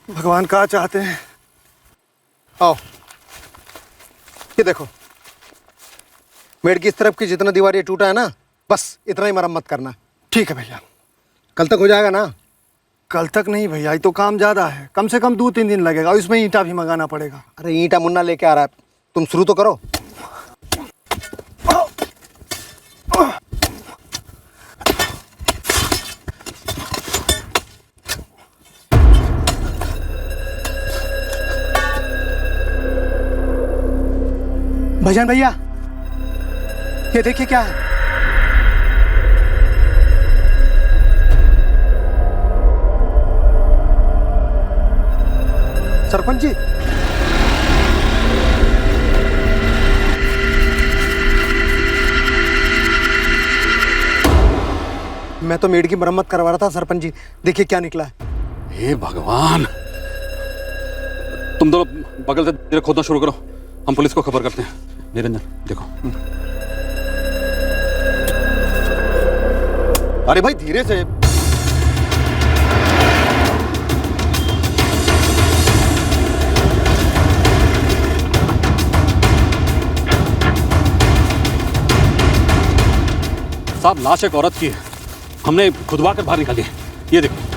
भगवान क्या चाहते हैं। आओ, ये देखो, मेड की इस तरफ की जितना दीवार ये टूटा है ना, बस इतना ही मरम्मत करना। ठीक है भैया, कल तक हो जाएगा ना? कल तक नहीं भैया, ये तो काम ज़्यादा है, कम से कम 2-3 दिन लगेगा और इसमें ईंटा भी मंगाना पड़ेगा। अरे ईंटा मुन्ना लेके आ रहा है, तुम शुरू तो करो। भजन भैया, ये देखिए क्या है। सरपंच जी, मैं तो मेड की मरम्मत करवा रहा था सरपंच जी, देखिए क्या निकला है। हे भगवान, तुम दोनों बगल से खोदना शुरू करो, हम पुलिस को खबर करते हैं। निरंजन देखो। अरे भाई धीरे से। साहब, लाश एक औरत की है, हमने खुदवा कर बाहर निकाली है, ये देखो।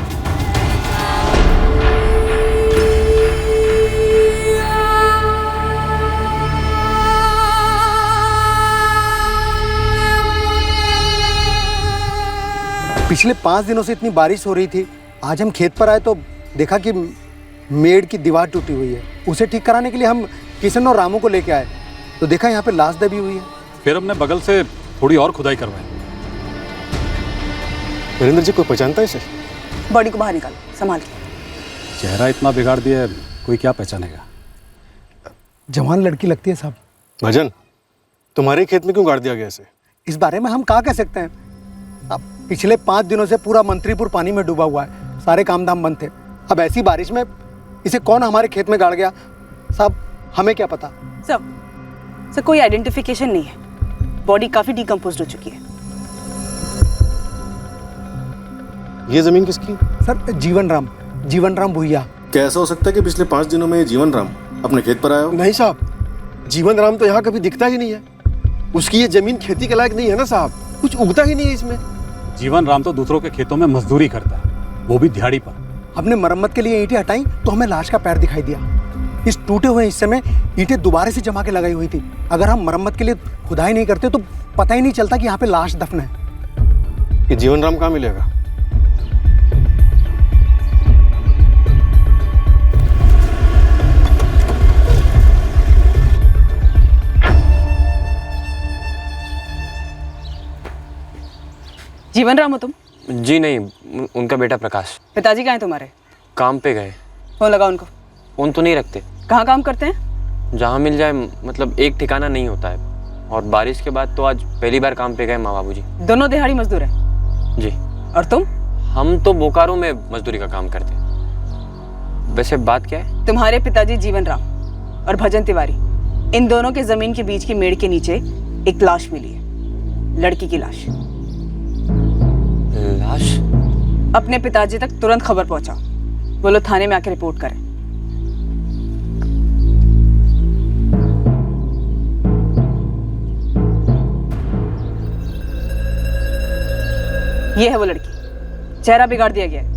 पिछले 5 दिनों से इतनी बारिश हो रही थी, आज हम खेत पर आए तो देखा कि मेड की दीवार टूटी हुई है। उसे ठीक कराने के लिए हम किशन और रामू को लेके आए तो देखा यहाँ पे लाश दबी हुई है। फिर हमने बगल से थोड़ी और खुदाई करवाई। वीरेंद्र जी, कोई पहचानता है इसे? बॉडी को बाहर निकालो, संभाल के। चेहरा इतना बिगाड़ दिया, कोई क्या पहचानेगा। जवान लड़की लगती है साहब। भजन, तुम्हारे खेत में क्यों गाड़ दिया गया इसे? इस बारे में हम क्या कह सकते हैं। अब पिछले 5 दिनों से पूरा मंत्रीपुर पानी में डूबा हुआ है, सारे काम धाम बंद थे। अब ऐसी बारिश में इसे कौन हमारे खेत में गाड़ गया साहब, हमें क्या पता। सर कोई आइडेंटिफिकेशन नहीं है, बॉडी काफी डिकम्पोज्ड हो चुकी है। ये जमीन किसकी? सर जीवन राम भुइया। क्या ऐसा हो सकता है कि पिछले 5 दिनों में जीवन राम अपने खेत पर आया हो? नहीं साहब, जीवन राम तो यहाँ कभी दिखता ही नहीं है। उसकी ये जमीन खेती के लायक नहीं है ना साहब, कुछ उगता ही नहीं है इसमें। जीवन राम तो दूसरों के खेतों में मजदूरी करता है, वो भी दिहाड़ी पर। हमने मरम्मत के लिए ईंटें हटाई तो हमें लाश का पैर दिखाई दिया। इस टूटे हुए हिस्से में ईंटें दोबारा से जमा के लगाई हुई थी। अगर हम मरम्मत के लिए खुदाई नहीं करते तो पता ही नहीं चलता कि यहाँ पे लाश दफन है। ये जीवन राम कहाँ मिलेगा? जीवन राम हो तुम? जी नहीं, उनका बेटा प्रकाश। पिताजी कहाँ हैं तुम्हारे? काम पे गए। फोन लगा उनको। फोन तो नहीं रखते। कहाँ काम करते हैं? जहाँ मिल जाए, मतलब एक ठिकाना नहीं होता है। और बारिश के बाद तो आज पहली बार काम पे गए माँ बाबूजी। दोनों दिहाड़ी मजदूर हैं? जी। और तुम? हम तो बोकारो में मजदूरी का काम करते हैं। वैसे बात क्या है? तुम्हारे पिताजी जीवन राम और भजन तिवारी, इन दोनों के जमीन के बीच की मेड़ के नीचे एक लाश मिली है, लड़की की लाश। लाश? अपने पिताजी तक तुरंत खबर पहुंचाओ, वो लोग थाने में आके रिपोर्ट करें। ये है वो लड़की, चेहरा बिगाड़ दिया गया है।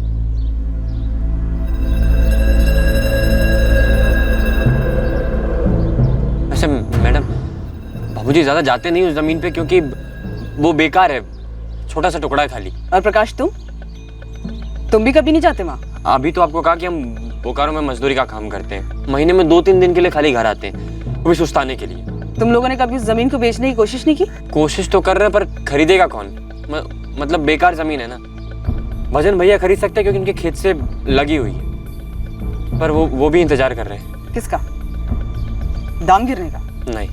वैसे मैडम, बाबूजी ज्यादा जाते नहीं उस जमीन पे क्योंकि वो बेकार है, छोटा सा टुकड़ा है खाली। और प्रकाश तुम भी कभी नहीं जाते वहाँ? अभी तो आपको कहा कि हम बोकारो में मजदूरी का काम करते हैं, महीने में 2-3 दिन के लिए खाली घर आते हैं, वो भी सुस्ताने के लिए। तुम लोगों ने कभी उस जमीन को बेचने की कोशिश नहीं की? कोशिश तो कर रहे हैं पर खरीदेगा कौन? मतलब बेकार जमीन है ना। भजन भैया खरीद सकते हैं क्योंकि इनके खेत से लगी हुई है, पर वो भी इंतजार कर रहे हैं। किसका? दाम गिरने का? नहीं,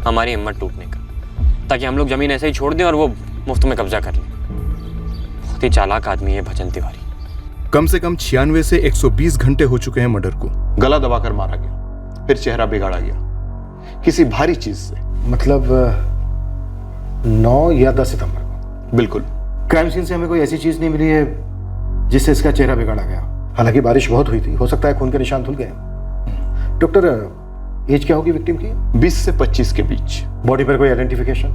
हमारी हिम्मत टूटने का, ताकि हम लोग जमीन ऐसे ही छोड़ दें और वो मुफ्त में कब्जा कर लें। बहुत ही चालाक आदमी है भजन तिवारी। कम से कम 96 से 120 घंटे हो चुके हैं मर्डर को। गला दबाकर मारा गया, फिर चेहरा बिगाड़ा गया किसी भारी चीज से। मतलब 9 या 10 सितंबर को? बिल्कुल। क्राइम सीन से हमें कोई ऐसी चीज नहीं मिली है जिससे इसका चेहरा बिगाड़ा गया? हालांकि बारिश बहुत हुई थी, हो सकता है खून के निशान धुल गए। डॉक्टर, एज क्या होगी विक्टिम की? 20 से 25 के बीच। बॉडी पर कोई आइडेंटिफिकेशन,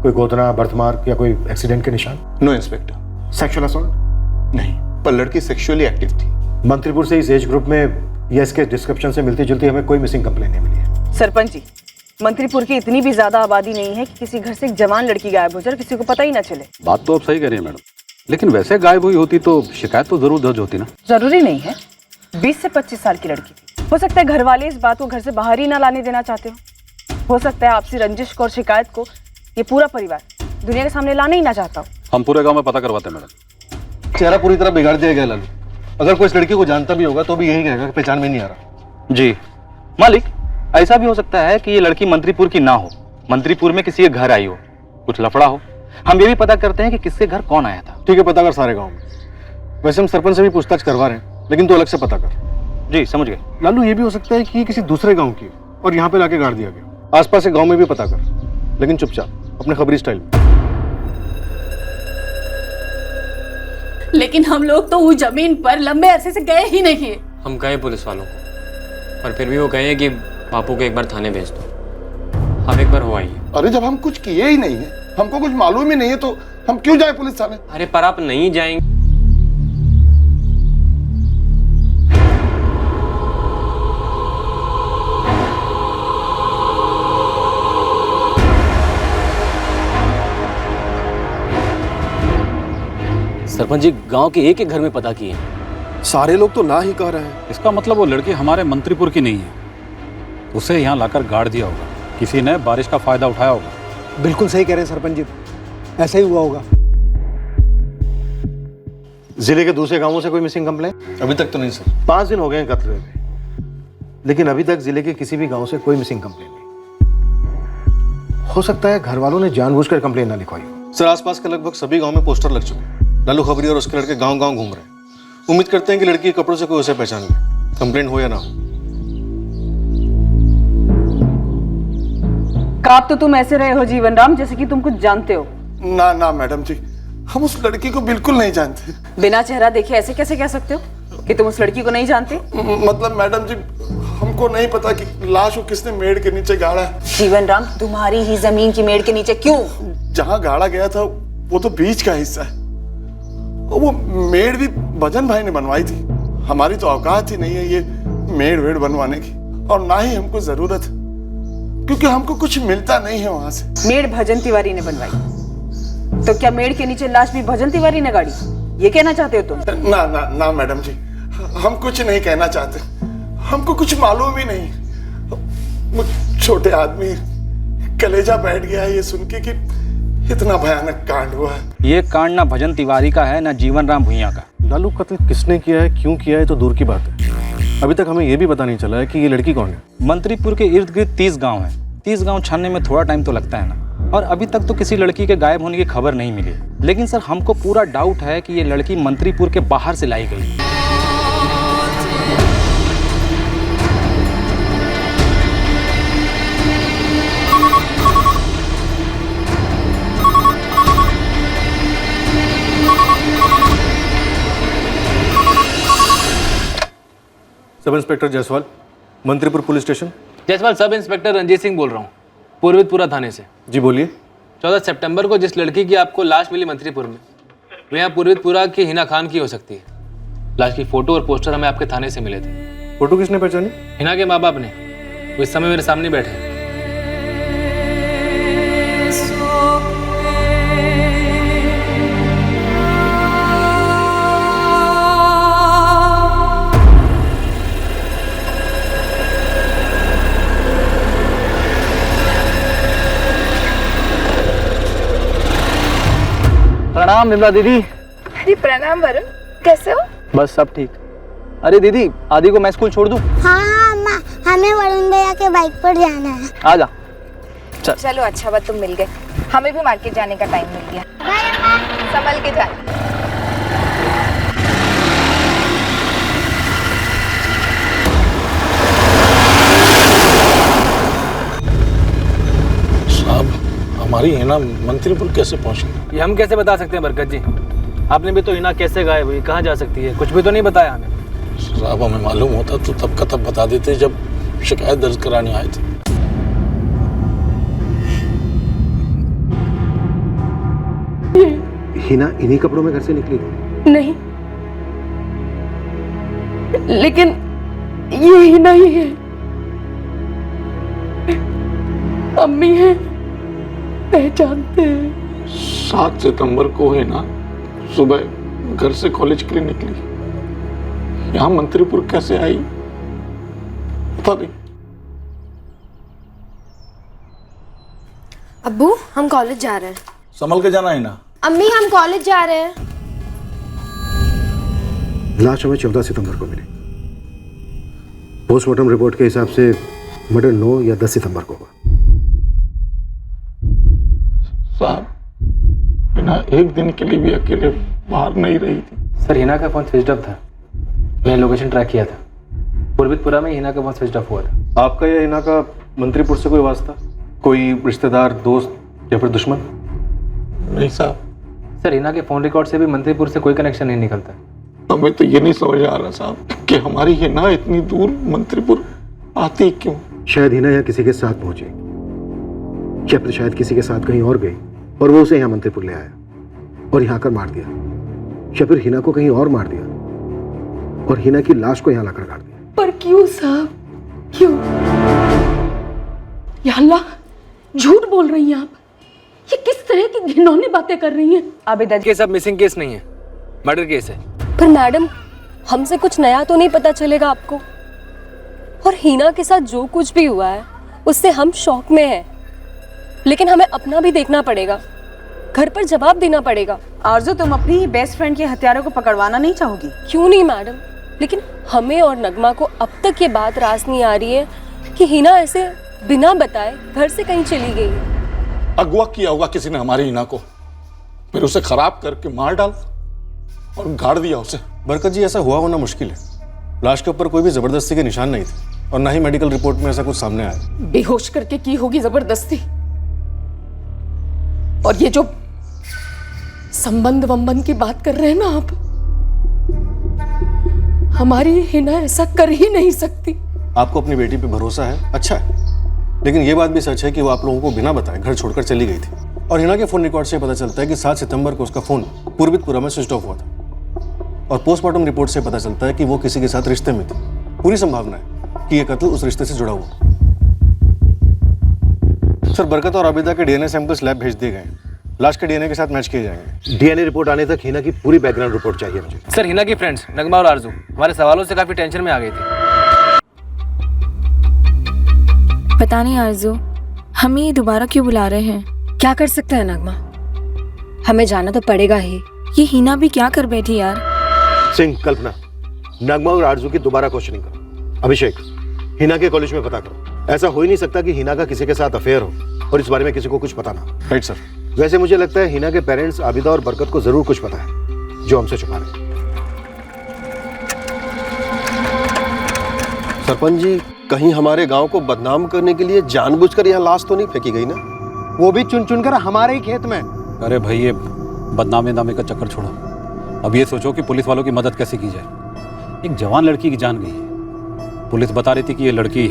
कोई गोदना, बर्थमार्क या कोई एक्सीडेंट के निशान? No inspector. Sexual assault? नहीं, पर लड़की सेक्सुअली एक्टिव थी। मंत्रीपुर से इस एज ग्रुप में या इसके डिस्क्रिप्शन से मिलती जुलती हमें कोई मिसिंग कंप्लेन नहीं मिली है। सरपंच जी, मंत्रीपुर की इतनी भी ज्यादा आबादी नहीं है कि किसी घर से एक जवान लड़की गायब हो जाए और किसी को पता ही ना चले। बात तो आप सही कह रही हैं मैडम, लेकिन वैसे गायब हुई होती तो शिकायत तो जरूर दर्ज होती ना। जरूरी नहीं है, 20 से 25 साल की लड़की थी। हो सकता है घर वाले इस बात को घर से बाहर ही ना लाने देना चाहते हो सकता है आपसी रंजिश और शिकायत को ये पूरा परिवार दुनिया के सामने लाना ही ना चाहता हो। हम पूरे गांव में पता करवाते हैं मैडम। चेहरा पूरी तरह बिगाड़ दिया गया लालू। अगर कोई इस लड़की को जानता भी होगा तो भी यही कहेगा कि पहचान में नहीं आ रहा। जी मालिक, ऐसा भी हो सकता है कि ये लड़की मंत्रीपुर की ना हो, मंत्रीपुर में किसी के घर आई हो, कुछ लफड़ा हो। हम ये भी पता करते हैं कि किसके घर कौन आया था। ठीक है, पता कर सारे गांव में। वैसे हम सरपंच से भी पूछताछ करवा रहे हैं, लेकिन तो अलग से पता कर। जी समझ गए। लालू, ये भी हो सकता है कि ये किसी दूसरे गांव की और यहाँ पे लाके गाड़ दिया गया। आसपास के गांव में भी पता कर, लेकिन चुपचाप, अपने खबरी स्टाइल में। लेकिन हम लोग तो उस जमीन पर लंबे अरसे से गए ही नहीं है। हम गए पुलिस वालों को, पर फिर भी वो कहे कि बापू को एक बार थाने भेज दो। आप एक बार हो आइए। अरे जब हम कुछ किए ही नहीं है, हमको कुछ मालूम ही नहीं है, तो हम क्यों जाए पुलिस थाने? अरे पर आप नहीं जाएंगे। सरपंच जी, गांव के एक घर में पता किए, सारे लोग तो ना ही कह रहे हैं। इसका मतलब वो लड़की हमारे मंत्रीपुर की नहीं है, उसे यहाँ लाकर गाड़ दिया होगा, किसी ने बारिश का फायदा उठाया होगा। बिल्कुल सही कह रहे हैं सरपंच जी, ऐसा ही हुआ होगा। जिले के दूसरे गांवों से कोई मिसिंग कंप्लेन? अभी तक तो नहीं सर। 5 दिन हो गए हैं कत्ल हुए, लेकिन अभी तक जिले के किसी भी गांव से कोई मिसिंग कंप्लेन नहीं। हो सकता है घर वालों ने जानबूझकर कंप्लेन ना लिखवाई हो। सर, आसपास के लगभग सभी गांव में पोस्टर लग चुके हैं। लालू खबरी और उसके लड़के गांव-गांव घूम रहे हैं। उम्मीद करते हैं कि लड़की के कपड़ों से कोई उसे पहचान ले, कंप्लेन हो या ना हो। काप तो तुम ऐसे रहे हो जीवन राम जैसे कि तुम कुछ जानते हो। ना ना मैडम जी, हम उस लड़की को बिल्कुल नहीं जानते। बिना चेहरा देखे ऐसे कैसे कह सकते हो कि तुम उस लड़की को नहीं जानते? मतलब मैडम जी, हमको नहीं पता कि लाश को किसने मेड़ के नीचे गाड़ा है। जीवन राम, तुम्हारी ही जमीन की मेड़ के नीचे क्यों? जहाँ गाड़ा गया था वो तो बीच का हिस्सा है, और वो मेड़ भी भजन भाई ने बनवाई थी। हमारी तो औकात ही नहीं है ये मेड़ वेड़ बनवाने की, और ना ही हमको जरूरत है, क्योंकि हमको कुछ मिलता नहीं है वहां से। मेड़ भजन तिवारी ने बनवाई तो क्या मेड़ के नीचे लाश भी भजन तिवारी ने गाड़ी, ये कहना चाहते हो तुम? ना ना ना मैडम जी, हम कुछ नहीं कहना चाहते, हमको कुछ मालूम ही नहीं। वो छोटे आदमी कलेजा बैठ गया है ये सुन के कि इतना भयानक कांड हुआ है। ये कांड ना भजन तिवारी का है ना जीवन राम भुइयां का। लालू, कत्ल किसने किया है, क्यों किया है तो दूर की बात है, अभी तक हमें यह भी पता नहीं चला है कि ये लड़की कौन है। मंत्रीपुर के इर्द गिर्द 30 गांव हैं। 30 गांव छानने में थोड़ा टाइम तो लगता है ना, और अभी तक तो किसी लड़की के गायब होने की खबर नहीं मिली। लेकिन सर, हमको पूरा डाउट है कि ये लड़की मंत्रीपुर के बाहर से लाई गई। Sub inspector Jaiswal, Mantripur police station. Jaiswal, sub inspector Ranjit Singh बोल रहा हूँ, पूर्वितपुरा थाने से। जी बोलिए। 14 सितंबर को जिस लड़की की आपको लाश मिली मंत्रीपुर में, वो यहाँ पूर्वितपुरा की हिना खान की हो सकती है। लाश की फोटो और पोस्टर हमें आपके थाने से मिले थे। फोटो किसने पहचानी? हिना के माँ बाप ने, वो इस समय मेरे सामने बैठे हैं। प्रणाम विमला दीदी। अरे प्रणाम वरुण, कैसे हो? बस सब ठीक। अरे दीदी, आदि को मैं स्कूल छोड़ दूं? हाँ अम्मा, हमें वरुण भैया के बाइक पर जाना है। आ जा। चलो अच्छा बात तुम मिल गए, हमें भी मार्केट जाने का टाइम मिल गया। संभल के जाना। साहब, हमारी हिना मंत्रीपुर कैसे पहुंची? ये हम कैसे बता सकते हैं बरकत जी? आपने भी तो हिना कैसे गायब हुई, कहाँ जा सकती है, कुछ भी तो नहीं बताया हमें। साहब हमें मालूम होता तो तब का तब बता देते जब शिकायत दर्ज कराने आए थे। हिना इन्हीं कपड़ों में घर से निकली थी? नहीं, लेकिन ये हिना ही है। अम्मी है, पहचानते हैं। 7 सितंबर को है ना सुबह घर से कॉलेज के लिए निकली, यहाँ मंत्रीपुर कैसे आई पता नहीं। अब्बू हम कॉलेज जा रहे हैं। संभल के जाना है ना। अम्मी हम कॉलेज जा रहे हैं। लाश हमें 14 सितंबर को मिली। पोस्टमार्टम रिपोर्ट के हिसाब से मर्डर 9 या 10 सितंबर को हुआ। साहब बिना एक दिन के लिए भी अकेले बाहर नहीं रही थी। सर हिना का फोन स्विच ऑफ था, मैंने लोकेशन ट्रैक किया था। पूर्वितपुरा में हिना का फोन स्विच ऑफ हुआ था। आपका या हिना का मंत्रीपुर से कोई वास्ता, कोई रिश्तेदार, दोस्त या फिर दुश्मन? नहीं साहब। सर हिना के फोन रिकॉर्ड से भी मंत्रीपुर से कोई कनेक्शन नहीं निकलता। हमें तो ये नहीं समझ आ रहा साहब कि हमारी हिना इतनी दूर मंत्रीपुर आती क्यों। शायद हिना यहाँ किसी के साथ पहुंची, या फिर शायद किसी के साथ कहीं और गई और वो उसे यहाँ मंत्रीपुर ले आया और यहाँ आकर मार दिया, या फिर हिना को कहीं और मार दिया और हिना की लाश को यहाँ लाकर काट दिया। पर क्यों साहब, क्यों? या अल्लाह, झूठ बोल रही हैं आप। ये किस तरह की घिनौनी बातें कर रही हैं? आबिदा केस अब मिसिंग केस नहीं है, मर्डर केस है। पर मैडम हमसे कुछ नया तो नहीं पता चलेगा आपको? और हिना के साथ जो कुछ भी हुआ है उससे हम शॉक में हैं, लेकिन हमें अपना भी देखना पड़ेगा, घर पर जवाब देना पड़ेगा। आरज़ू, तुम अपनी ही बेस्ट फ्रेंड के हत्यारों को पकड़वाना नहीं चाहोगी? क्यों नहीं मैडम, लेकिन हमें और नगमा को अब तक ये बात रास नहीं आ रही है कि हिना ऐसे बिना बताए घर से कहीं चली गई। अगवा किया होगा किसी ने हमारी हिना को, फिर उसे खराब करके मार डाल और गाड़ दिया उसे। बरकत जी, ऐसा हुआ होना मुश्किल है। लाश के ऊपर कोई भी जबरदस्ती के निशान नहीं थे और ना ही मेडिकल रिपोर्ट में ऐसा कुछ सामने आया। बेहोश करके की होगी जबरदस्ती। और ये जो संबंध वंबंध की बात कर रहे हैं ना आप, हमारी हिना ऐसा कर ही नहीं सकती। आपको अपनी बेटी पे भरोसा है, अच्छा है, लेकिन ये बात भी सच है कि वो आप लोगों को बिना बताए घर छोड़कर चली गई थी। और हिना के फोन रिकॉर्ड से पता चलता है कि 7 सितंबर को उसका फोन पूर्वितपुरा में स्विच ऑफ हुआ था और पोस्टमार्टम रिपोर्ट से पता चलता है कि वो किसी के साथ रिश्ते में थी। पूरी संभावना है कि ये कत्ल उस रिश्ते से जुड़ा हुआ। सर, बरकत और आबिदा के डीएनए सैंपल्स लैब भेज दिए गए हैं। लाश के डीएनए के साथ मैच किए जाएंगे। डीएनए रिपोर्ट आने तक हिना की पूरी बैकग्राउंड रिपोर्ट चाहिए मुझे। सर हिना की फ्रेंड्स नगमा और आरजू हमारे सवालों से काफी टेंशन में आ गई थी। पता नहीं आरजू, हमें ये दोबारा क्यों बुला रहे हैं? क्या कर सकते हैं नगमा, हमें जाना तो पड़ेगा ही। ये हिना भी क्या कर बैठी यार। सिंह, कल्पना, नगमा और आरजू की दोबारा क्वेश्चनिंग करो। अभिषेक, हिना के कॉलेज में पता करो। ऐसा हो ही नहीं सकता कि हिना का किसी के साथ अफेयर हो और इस बारे में किसी को कुछ पता ना हो। Right sir. वैसे मुझे लगता है हिना के पेरेंट्स आबिदा और बरकत को जरूर कुछ पता है जो हमसे छुपा रहे हैं। सरपंच जी, कहीं हमारे गांव को बदनाम करने के लिए जानबूझकर यहाँ लाश तो नहीं फेंकी गई ना? वो भी चुन चुन कर हमारे ही खेत में। अरे भाई, ये बदनामी नामे का चक्कर छोड़ो। अब ये सोचो कि पुलिस वालों की मदद कैसे की जाए। एक जवान लड़की की जान गई है। पुलिस बता रही थी कि ये लड़की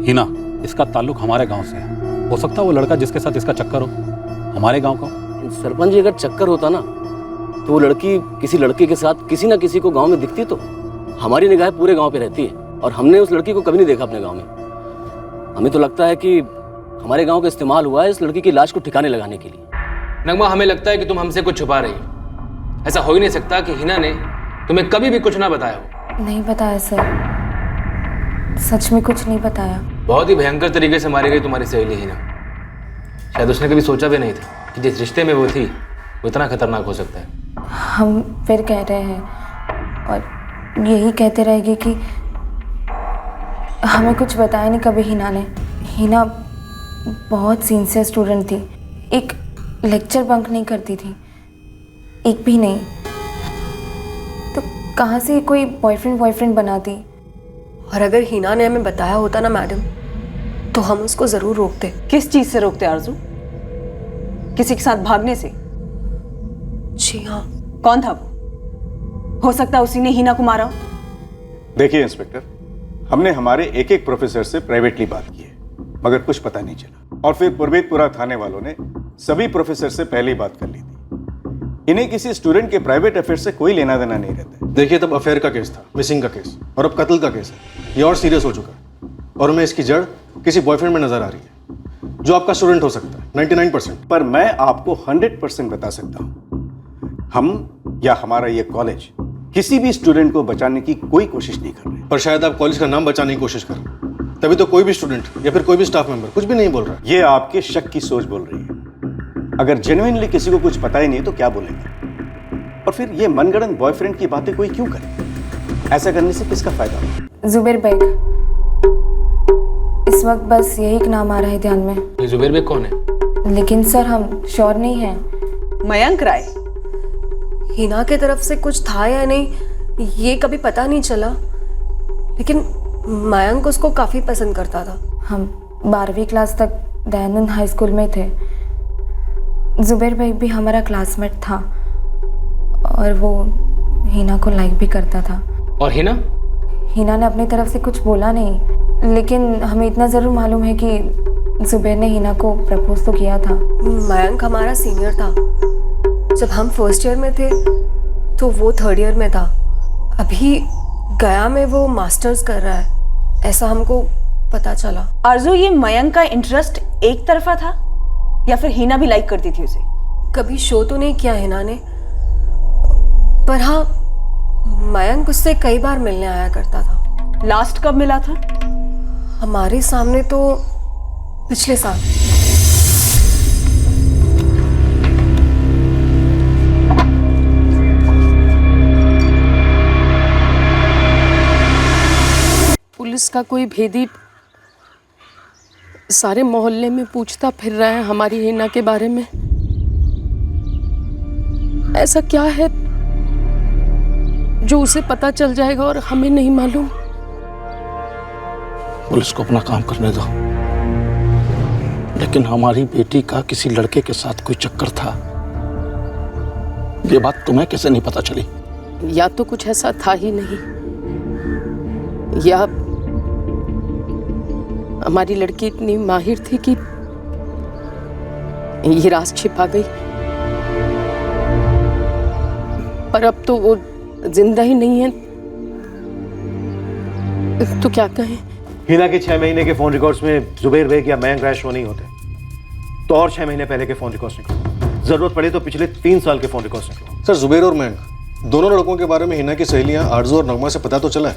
हिना, इसका ताल्लुक हमारे गांव से है। हो सकता है वो लड़का जिसके साथ इसका चक्कर हो हमारे गांव का। सरपंच जी, अगर चक्कर होता ना तो वो लड़की किसी लड़के के साथ किसी ना किसी को गांव में दिखती तो हमारी निगाह पूरे गांव पे रहती है और हमने उस लड़की को कभी नहीं देखा अपने गांव में। हमें तो लगता है कि हमारे गांव का इस्तेमाल हुआ है इस लड़की की लाश को ठिकाने लगाने के लिए। नगमा, हमें लगता है कि तुम हमसे कुछ छुपा रही हो। ऐसा हो ही नहीं सकता कि हिना ने तुम्हें कभी भी कुछ ना बताया हो। नहीं बताया सर, सच में कुछ नहीं बताया। बहुत ही भयंकर तरीके से मारी गई तुम्हारी सहेली हिना। शायद उसने कभी सोचा भी नहीं था कि जिस रिश्ते में वो थी वो इतना खतरनाक हो सकता है। हम फिर कह रहे हैं और यही कहते रहेंगे कि हमें कुछ बताया नहीं कभी हिना ने। हिना बहुत सिंसियर स्टूडेंट थी, एक लेक्चर बंक नहीं करती थी, एक भी नहीं। तो कहाँ से कोई बॉयफ्रेंड बनाती? और अगर हिना ने हमें बताया होता ना मैडम, तो हम उसको जरूर रोकते। किस चीज से रोकते आरजू? किसी के साथ भागने से? जी हाँ। कौन था वो? हो सकता है उसी ने हिना को मारा हो। देखिए इंस्पेक्टर, हमने हमारे एक एक प्रोफेसर से प्राइवेटली बात की है, मगर कुछ पता नहीं चला। और फिर पुरबेतपुरा थाने वालों ने सभी प्रोफेसर से पहले ही बात कर ली थी। इन्हें किसी स्टूडेंट के प्राइवेट अफेयर से कोई लेना देना नहीं रहता है। देखिए, तब अफेयर का केस था, मिसिंग का केस, और अब कत्ल का केस है। ये और सीरियस हो चुका है और हमें इसकी जड़ किसी बॉयफ्रेंड में नजर आ रही है, जो आपका स्टूडेंट हो सकता है 99%। पर मैं आपको 100% बता सकता हूं, हम या हमारा ये कॉलेज किसी भी स्टूडेंट को बचाने की कोई कोशिश नहीं कर रहे। पर शायद आप कॉलेज का नाम बचाने की कोशिश कर रहे हैं, तभी तो कोई भी स्टूडेंट या फिर कोई भी स्टाफ मेंबर कुछ भी नहीं बोल रहा है। ये आपके शक की सोच बोल रही है। अगर जेन्युइनली किसी को कुछ पता ही नहीं तो क्या बोलेंगे? और फिर ये मनगढ़ंत बॉयफ्रेंड की बातें कोई क्यों करे? ऐसा करने से किसका फायदा? जुबेर बेग, इस वक्त बस यही एक नाम आ रहा है ध्यान में। ये जुबेर बेग कौन है? लेकिन सर हम श्योर नहीं हैं। मयंक राय। हिना के तरफ से कुछ था या नहीं ये कभी पता नहीं चला, लेकिन मयंक उसको काफी पसंद करता था। हम 12वीं क्लास तक दयानंद हाई स्कूल में थे। जुबेर बेग भी हमारा क्लासमेट था और वो हिना को लाइक भी करता था। और हिना? हिना ने अपनी तरफ से कुछ बोला नहीं, लेकिन हमें इतना ज़रूर मालूम है कि जुबेर ने हिना को प्रपोज तो किया था। मयंक हमारा सीनियर था। जब हम फर्स्ट ईयर में थे तो वो थर्ड ईयर में था। अभी गया में वो मास्टर्स कर रहा है, ऐसा हमको पता चला। आरजू, ये मयंक का इंटरेस्ट एक तरफा था या फिर हिना भी लाइक करती थी उसे? कभी शो तो नहीं किया हिना ने, पर हाँ मयंक उससे कई बार मिलने आया करता था। लास्ट कब मिला था? हमारे सामने तो पिछले साल। पुलिस का कोई भेदी सारे मोहल्ले में पूछता फिर रहा है हमारी हिना के बारे में। ऐसा क्या है जो उसे पता चल जाएगा और हमें नहीं मालूम? पुलिस को अपना काम करने दो। लेकिन हमारी बेटी का किसी लड़के के साथ कोई चक्कर था, ये बात तुम्हें कैसे नहीं पता चली? या तो कुछ ऐसा था ही नहीं, या हमारी लड़की इतनी माहिर थी कि ये राज छिपा गई। पर अब तो वो जिंदा ही नहीं है, तो क्या कहें? हिना के 6 महीने के फोन रिकॉर्ड्स में जुबेर बेग या मयंक राय शो नहीं होते, तो और 6 महीने पहले के फोन रिकॉर्ड्स निकलो। जरूरत पड़े तो पिछले 3 साल के फोन रिकॉर्ड्स निकलो। सर, जुबेर और मयंक दोनों लड़कों के बारे में हिना की सहेलियां आरजू और नगमा से पता तो चला है,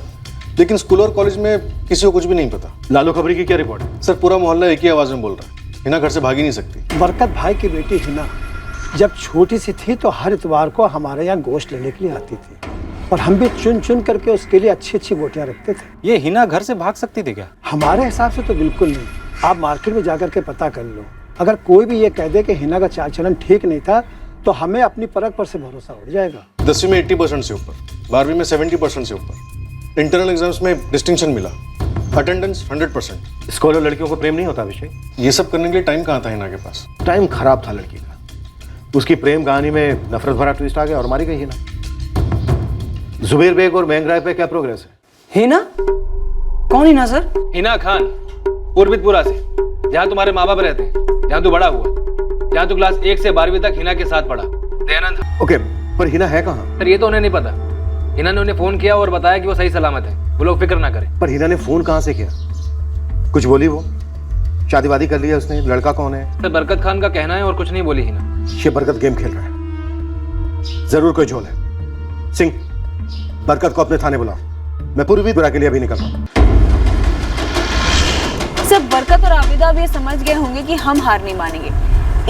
लेकिन स्कूल और कॉलेज में किसी को कुछ भी नहीं पता। लालू खबरी की क्या रिपोर्ट है? सर, पूरा मोहल्ला एक ही आवाज में बोल रहा है, हिना घर से भागी नहीं सकती। बरकत भाई की बेटी हिना जब छोटी सी थी तो हर इतवार को हमारे यहाँ गोश्त लेने के लिए आती थी, और हम भी चुन चुन करके उसके लिए अच्छी अच्छी बोटियाँ रखते थे। ये हिना घर से भाग सकती थी क्या? हमारे हिसाब से तो बिल्कुल नहीं। आप मार्केट में जाकर के पता कर लो, अगर कोई भी ये कह दे कि हिना का चाल चलन ठीक नहीं था तो हमें अपनी परख पर से भरोसा उठ जाएगा। 10वीं में 80% से ऊपर, 12वीं में 70% से ऊपर, इंटरनल एग्जाम्स में डिस्टिंक्शन मिला, अटेंडेंस 100%। स्कूल और लड़कियों को प्रेम नहीं होता अभिषेक? ये सब करने के लिए टाइम कहाँ था हिना के पास? टाइम खराब था लड़की का। उसकी प्रेम कहानी में नफरत भरा ट्विस्ट आ गया और मारी गई हिना। जुबेर बेग और मयंक राय पे क्या प्रोग्रेस है? हिना? कौन हिना सर? हिना खान, पूर्वितपुरा से, जहाँ तुम्हारे माँ बाप रहते हैं, जहाँ तू बड़ा हुआ, जहाँ तू क्लास 1 से 12वीं तक हिना के साथ पढ़ा। दयानंद। ओके, पर हिना है कहाँ? सर ये तो उन्हें नहीं पता। हिना ने उन्हें फोन किया और बताया कि वो सही सलामत है, वो लोग फिक्र ना करें। पर हिना ने फोन कहाँ से किया? कुछ बोली वो? शादी वादी कर लिया उसने? लड़का कौन है? सर बरकत खान का कहना है और कुछ नहीं बोली हिना। ये बरकत गेम खेल रहा है, जरूर कोई झोल है। सिंह, बरकत को अपने थाने बुलाओ, मैं पूर्वीपुरा के लिए अभी निकल रहा हूँ। सब बरकत और आबिदा भी समझ गए होंगे कि हम हार नहीं मानेंगे,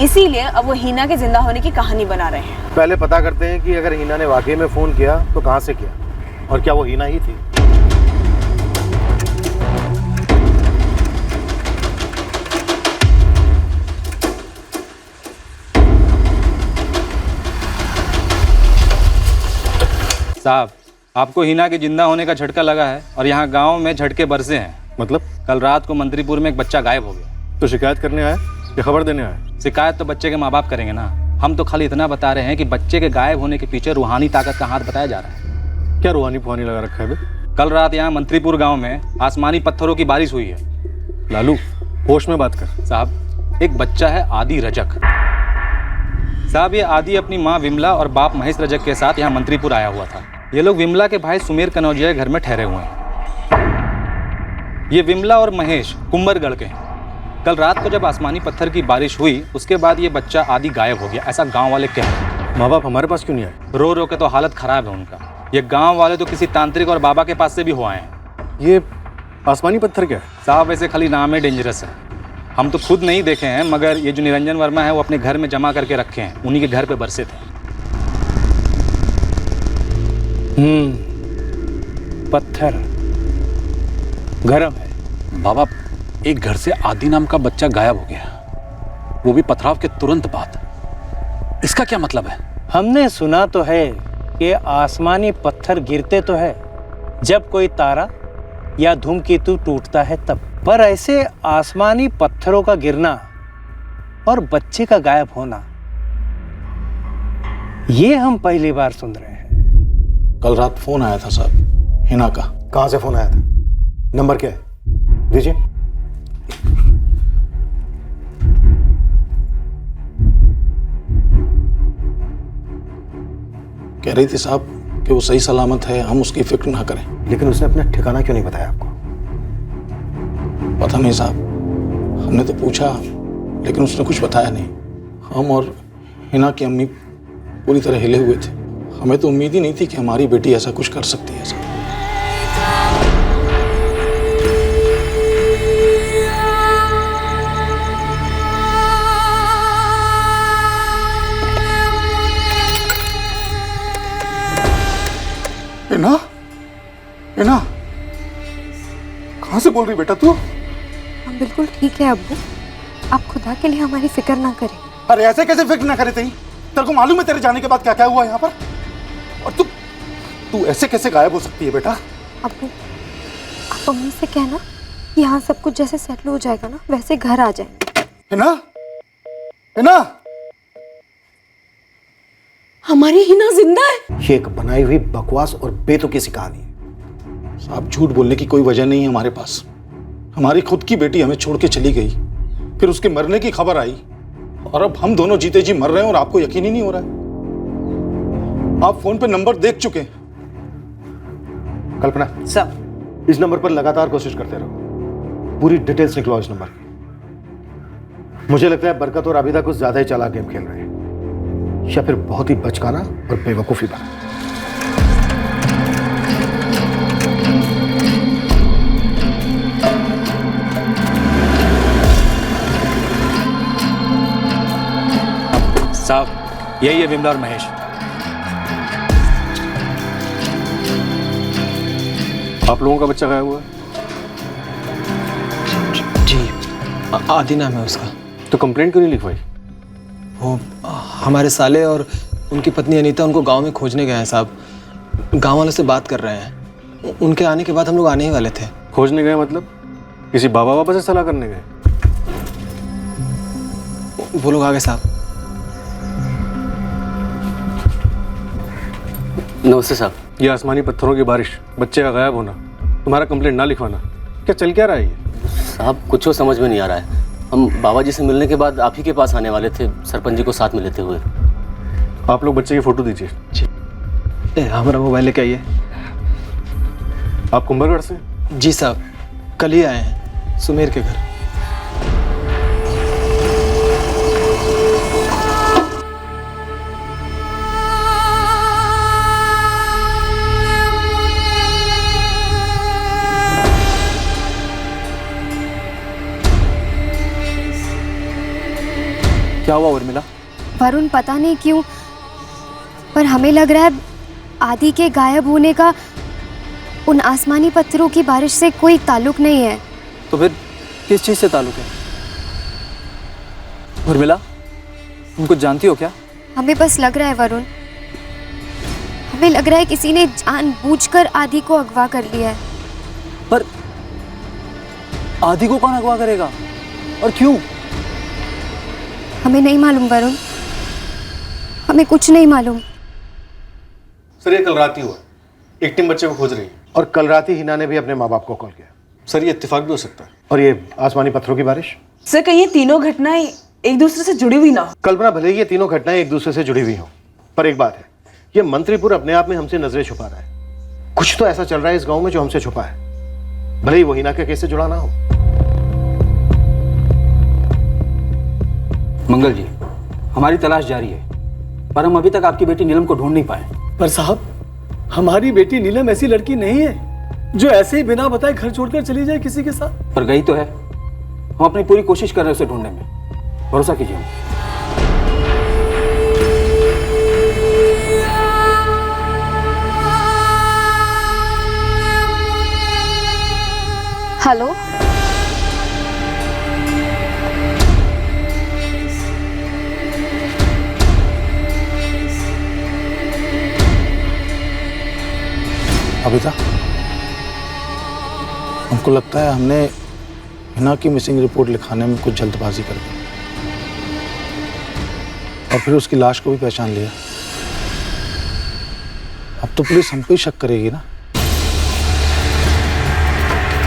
इसीलिए अब वो हिना के जिंदा होने की कहानी बना रहे हैं। पहले पता करते हैं कि अगर हिना ने वाकई में फोन किया तो कहां से किया, और क्या वो हिना ही थी? साहब, आपको हिना के जिंदा होने का झटका लगा है और यहाँ गांव में झटके बरसे हैं। मतलब? कल रात को मंत्रीपुर में एक बच्चा गायब हो गया। तो शिकायत करने आया या खबर देने आया? शिकायत तो बच्चे के माँ बाप करेंगे ना, हम तो खाली इतना बता रहे हैं कि बच्चे के गायब होने के पीछे रूहानी ताकत का हाथ बताया जा रहा है। क्या रूहानी फुहानी लगा रखा है बे? कल रात यहाँ मंत्रीपुर गांव में आसमानी पत्थरों की बारिश हुई है। लालू, होश में बात कर। साहब, एक बच्चा है आदि रजक। साहब, ये आदि अपनी माँ विमला और बाप महेश रजक के साथ यहाँ मंत्रीपुर आया हुआ था। ये लोग विमला के भाई सुमेर कनौजिया के घर में ठहरे हुए हैं। ये विमला और महेश कुंभरगढ़ के हैं। कल रात को जब आसमानी पत्थर की बारिश हुई, उसके बाद ये बच्चा आदि गायब हो गया, ऐसा गांव वाले कह रहे हैं। माँ बाप हमारे पास क्यों नहीं आए? रो रो के तो हालत खराब है उनका। ये गांव वाले तो किसी तांत्रिक और बाबा के पास से भी हो आए हैं। ये आसमानी पत्थर क्या है? साहब, वैसे खाली नाम है डेंजरस है। हम तो खुद नहीं देखे हैं, मगर ये जो निरंजन वर्मा है वो अपने घर में जमा करके रखे हैं। उन्हीं के घर पे बरसे थे। पत्थर गरम है। बाबा, एक घर से आदि नाम का बच्चा गायब हो गया, वो भी पथराव के तुरंत बाद। इसका क्या मतलब है? हमने सुना तो है कि आसमानी पत्थर गिरते तो है जब कोई तारा या धूमकेतु टूटता है तब, पर ऐसे आसमानी पत्थरों का गिरना और बच्चे का गायब होना, ये हम पहली बार सुन रहे हैं। कल रात फोन आया था साहब, हिना का। कहां से फोन आया था? नंबर क्या है? दीजिए। कह रही थी साहब कि वो सही सलामत है, हम उसकी फिक्र ना करें। लेकिन उसने अपना ठिकाना क्यों नहीं बताया आपको? पता नहीं साहब, हमने तो पूछा लेकिन उसने कुछ बताया नहीं। हम और हिना की अम्मी पूरी तरह हिले हुए थे। हमें तो उम्मीद ही नहीं थी कि हमारी बेटी ऐसा कुछ कर सकती है साहब। हिना, हिना, कहां से बोल रही बेटा तू? हम बिल्कुल ठीक है अब्बू, आप खुदा के लिए हमारी फिक्र ना करें। अरे ऐसे कैसे फिक्र ना करे? तेरे को मालूम है तेरे जाने के बाद क्या क्या हुआ यहाँ पर? और तू ऐसे कैसे गायब हो सकती है बेटा? अब्बू, आप अम्मी से कहना कि यहाँ सब कुछ जैसे सेटल हो जाएगा ना, वैसे घर आ जाएंगे। हिना, हिना, हमारी हिना जिंदा है। ये एक बनाई हुई बकवास और बेतुकी सी कहानी है। साहब, झूठ बोलने की कोई वजह नहीं है हमारे पास। हमारी खुद की बेटी हमें छोड़ के चली गई, फिर उसके मरने की खबर आई और अब हम दोनों जीते जी मर रहे हैं और आपको यकीन ही नहीं हो रहा है। आप फोन पे नंबर देख चुके हैं। कल्पना सर, इस नंबर पर लगातार कोशिश करते रहो, पूरी डिटेल्स निकलवाओ इस नंबर की। मुझे लगता है बरकत और आबिदा कुछ ज्यादा ही चालाक गेम खेल रहे हैं, या फिर बहुत ही बचकाना और बेवकूफी बना। साहब, यही है विमला और महेश। आप लोगों का बच्चा गायब हुआ है? जी, आदि नाम है उसका। तो कंप्लेंट क्यों नहीं लिखवाई? वो हमारे साले और उनकी पत्नी अनीता उनको गांव में खोजने गए हैं साहब। गांव वालों से बात कर रहे हैं। उनके आने के बाद हम लोग आने ही वाले थे। खोजने गए मतलब किसी बाबा बाबा से सलाह करने गए? वो लोग आ गए साहब। नमस्ते साहब। ये आसमानी पत्थरों की बारिश, बच्चे का गायब होना, तुम्हारा कंप्लेंट ना लिखवाना, क्या चल क्या रहा है ये? साहब, कुछ तो समझ में नहीं आ रहा है। हम बाबा जी से मिलने के बाद आप ही के पास आने वाले थे, सरपंच जी को साथ में लेते हुए। आप लोग बच्चे की फोटो दीजिए। हमारा मोबाइल लेके आइए। आप कुंभरगढ़ से? जी साहब, कल ही आए हैं सुमेर के घर। क्या हुआ उर्मिला? वरुण, पता नहीं क्यों पर हमें लग रहा है आदि के गायब होने का उन आसमानी पत्थरों की बारिश से कोई ताल्लुक नहीं है। तो फिर किस चीज़ से ताल्लुक है? उर्मिला, तुम कुछ जानती हो क्या? हमें बस लग रहा है वरुण, हमें लग रहा है किसी ने जानबूझकर आदि को अगवा कर लिया है। पर आदि को कौन अगवा करेगा और क्यों? हमें नहीं मालूम वरुण, हमें कुछ नहीं मालूम। सर, ये कल रात ही हुआ। एक टीम बच्चे को खोज रही है। और कल रात ही हिना ने भी अपने माँ बाप को कॉल किया। सर ये इत्तेफाक भी हो सकता है। और ये आसमानी पत्थरों की बारिश? सर कहीं ये तीनों घटनाएं एक दूसरे से जुड़ी हुई ना हो। कल्पना, भले ही ये तीनों घटनाएं एक दूसरे से जुड़ी हुई हों, पर एक बात है, ये मंत्रीपुर अपने आप में हमसे नजरें छुपा रहा है। कुछ तो ऐसा चल रहा है इस गांव में जो हमसे छुपा है, भले ही वो हिना के केस से जुड़ा ना हो। मंगल जी, हमारी तलाश जारी है, पर हम अभी तक आपकी बेटी नीलम को ढूंढ नहीं पाए। पर साहब, हमारी बेटी नीलम ऐसी लड़की नहीं है जो ऐसे ही बिना बताए घर छोड़कर चली जाए किसी के साथ। पर गई तो है। हम अपनी पूरी कोशिश कर रहे हैं उसे ढूंढने में, भरोसा कीजिए। हेलो, अबिता, हमको लगता है हमने हिना की मिसिंग रिपोर्ट लिखाने में कुछ जल्दबाजी कर दी और फिर उसकी लाश को भी पहचान लिया। अब तो पुलिस हम पे ही शक करेगी ना।